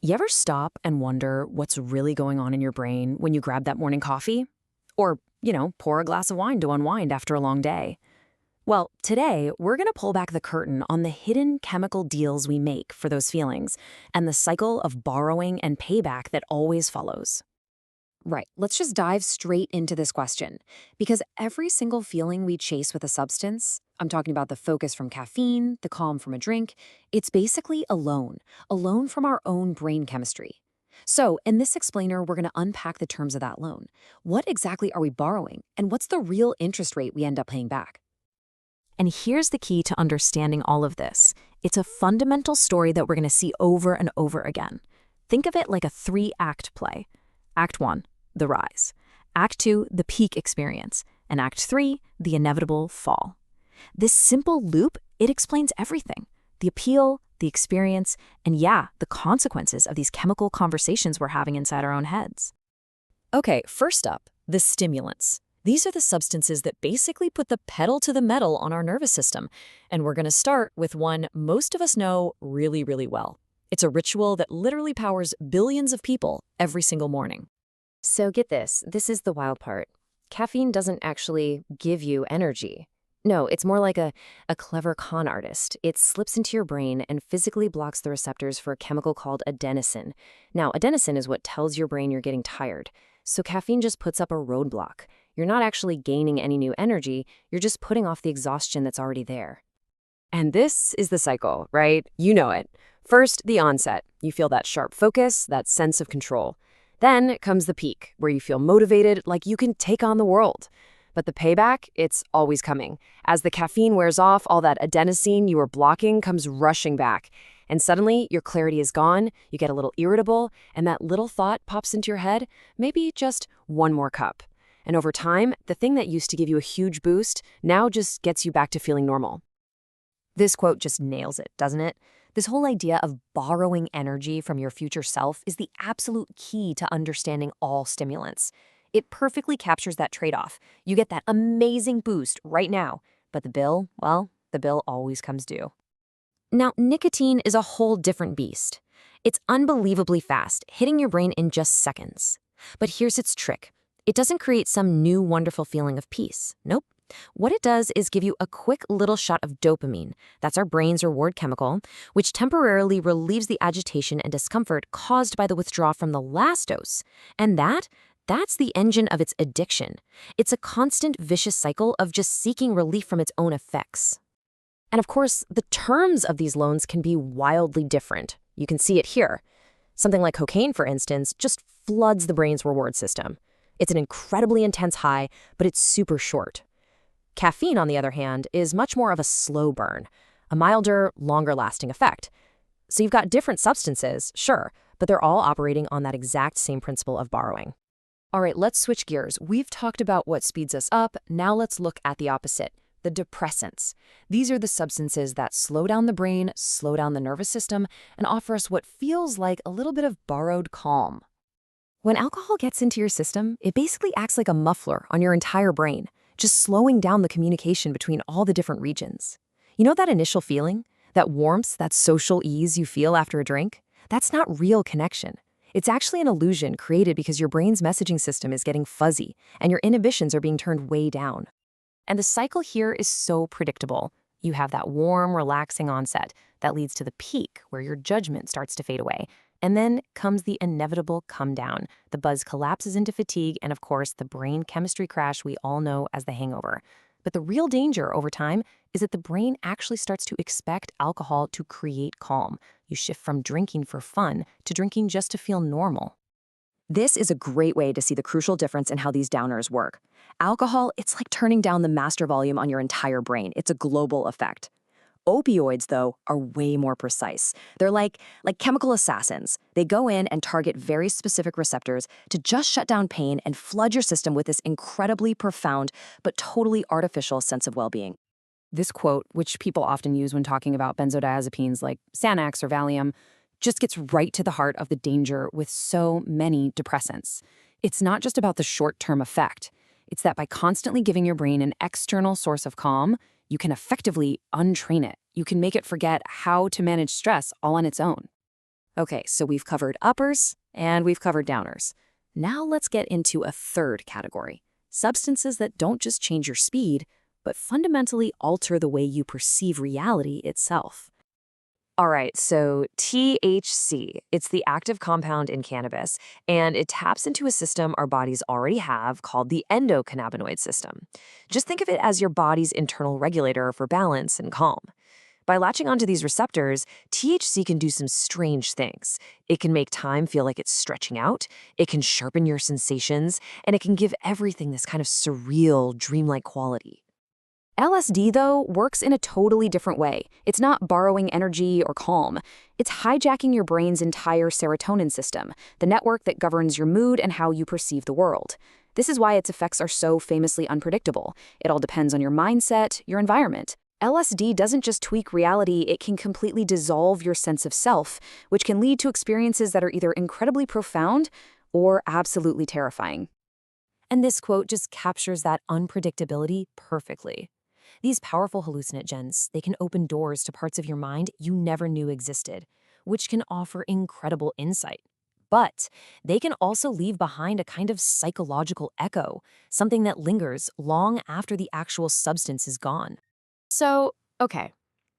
You ever stop and wonder what's really going on in your brain when you grab that morning coffee? Or, pour a glass of wine to unwind after a long day? Well, today, we're going to pull back the curtain on the hidden chemical deals we make for those feelings and the cycle of borrowing and payback that always follows. Right, let's just dive straight into this question. Because every single feeling we chase with a substance, I'm talking about the focus from caffeine, the calm from a drink, it's basically a loan from our own brain chemistry. So, in this explainer, we're going to unpack the terms of that loan. What exactly are we borrowing, and what's the real interest rate we end up paying back? And here's the key to understanding all of this. It's a fundamental story that we're going to see over and over again. Think of it like a three-act play. Act 1, the rise. Act 2, the peak experience. And Act 3, the inevitable fall. This simple loop, it explains everything. The appeal, the experience, and the consequences of these chemical conversations we're having inside our own heads. Okay, first up, the stimulants. These are the substances that basically put the pedal to the metal on our nervous system. And we're going to start with one most of us know really, really well. It's a ritual that literally powers billions of people every single morning. So get this is the wild part. Caffeine doesn't actually give you energy. No, it's more like a clever con artist. It slips into your brain and physically blocks the receptors for a chemical called adenosine. Now, adenosine is what tells your brain you're getting tired. So caffeine just puts up a roadblock. You're not actually gaining any new energy, you're just putting off the exhaustion that's already there. And this is the cycle, right? You know it. First, the onset. You feel that sharp focus, that sense of control. Then comes the peak, where you feel motivated, like you can take on the world. But the payback, it's always coming. As the caffeine wears off, all that adenosine you were blocking comes rushing back. And suddenly, your clarity is gone, you get a little irritable, and that little thought pops into your head, maybe just one more cup. And over time, the thing that used to give you a huge boost now just gets you back to feeling normal. This quote just nails it, doesn't it? This whole idea of borrowing energy from your future self is the absolute key to understanding all stimulants. It perfectly captures that trade-off. You get that amazing boost right now, but the bill, well, the bill always comes due. Now, nicotine is a whole different beast. It's unbelievably fast, hitting your brain in just seconds. But here's its trick. It doesn't create some new wonderful feeling of peace. Nope. What it does is give you a quick little shot of dopamine, that's our brain's reward chemical, which temporarily relieves the agitation and discomfort caused by the withdrawal from the last dose. And that's the engine of its addiction. It's a constant vicious cycle of just seeking relief from its own effects. And of course, the terms of these loans can be wildly different. You can see it here. Something like cocaine, for instance, just floods the brain's reward system. It's an incredibly intense high, but it's super short. Caffeine, on the other hand, is much more of a slow burn, a milder, longer-lasting effect. So you've got different substances, sure, but they're all operating on that exact same principle of borrowing. All right, let's switch gears. We've talked about what speeds us up. Now let's look at the opposite, the depressants. These are the substances that slow down the brain, slow down the nervous system, and offer us what feels like a little bit of borrowed calm. When alcohol gets into your system, it basically acts like a muffler on your entire brain, just slowing down the communication between all the different regions. You know that initial feeling? That warmth, that social ease you feel after a drink? That's not real connection. It's actually an illusion created because your brain's messaging system is getting fuzzy and your inhibitions are being turned way down. And the cycle here is so predictable. You have that warm, relaxing onset that leads to the peak where your judgment starts to fade away. And then comes the inevitable come down. The buzz collapses into fatigue and, of course, the brain chemistry crash we all know as the hangover. But the real danger over time is that the brain actually starts to expect alcohol to create calm. You shift from drinking for fun to drinking just to feel normal. This is a great way to see the crucial difference in how these downers work. Alcohol, it's like turning down the master volume on your entire brain. It's a global effect. Opioids, though, are way more precise. They're like chemical assassins. They go in and target very specific receptors to just shut down pain and flood your system with this incredibly profound but totally artificial sense of well-being. This quote, which people often use when talking about benzodiazepines like Xanax or Valium, just gets right to the heart of the danger with so many depressants. It's not just about the short-term effect. It's that by constantly giving your brain an external source of calm, you can effectively untrain it. You can make it forget how to manage stress all on its own. Okay, so we've covered uppers and we've covered downers. Now let's get into a third category. Substances that don't just change your speed, but fundamentally alter the way you perceive reality itself. All right, so THC, it's the active compound in cannabis, and it taps into a system our bodies already have called the endocannabinoid system. Just think of it as your body's internal regulator for balance and calm. By latching onto these receptors, THC can do some strange things. It can make time feel like it's stretching out, it can sharpen your sensations, and it can give everything this kind of surreal, dreamlike quality. LSD, though, works in a totally different way. It's not borrowing energy or calm. It's hijacking your brain's entire serotonin system, the network that governs your mood and how you perceive the world. This is why its effects are so famously unpredictable. It all depends on your mindset, your environment. LSD doesn't just tweak reality, it can completely dissolve your sense of self, which can lead to experiences that are either incredibly profound or absolutely terrifying. And this quote just captures that unpredictability perfectly. These powerful hallucinogens, they can open doors to parts of your mind you never knew existed, which can offer incredible insight. But they can also leave behind a kind of psychological echo, something that lingers long after the actual substance is gone. So, okay,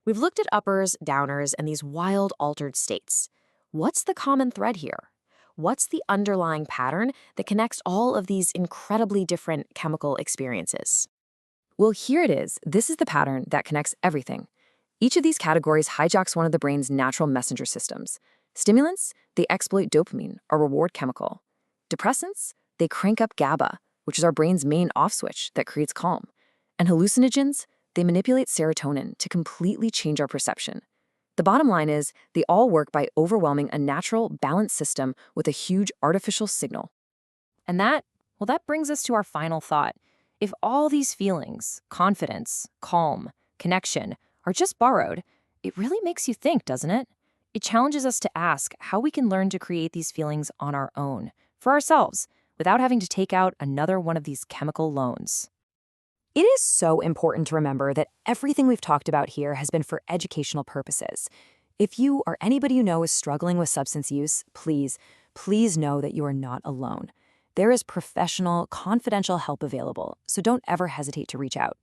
we've looked at uppers, downers, and these wild altered states. What's the common thread here? What's the underlying pattern that connects all of these incredibly different chemical experiences? Well, here it is. This is the pattern that connects everything. Each of these categories hijacks one of the brain's natural messenger systems. Stimulants, they exploit dopamine, our reward chemical. Depressants, they crank up GABA, which is our brain's main off switch that creates calm. And hallucinogens, they manipulate serotonin to completely change our perception. The bottom line is, they all work by overwhelming a natural, balanced system with a huge artificial signal. And that brings us to our final thought. If all these feelings, confidence, calm, connection, are just borrowed, it really makes you think, doesn't it? It challenges us to ask how we can learn to create these feelings on our own, for ourselves, without having to take out another one of these chemical loans. It is so important to remember that everything we've talked about here has been for educational purposes. If you or anybody you know is struggling with substance use, please know that you are not alone. There is professional, confidential help available, so don't ever hesitate to reach out.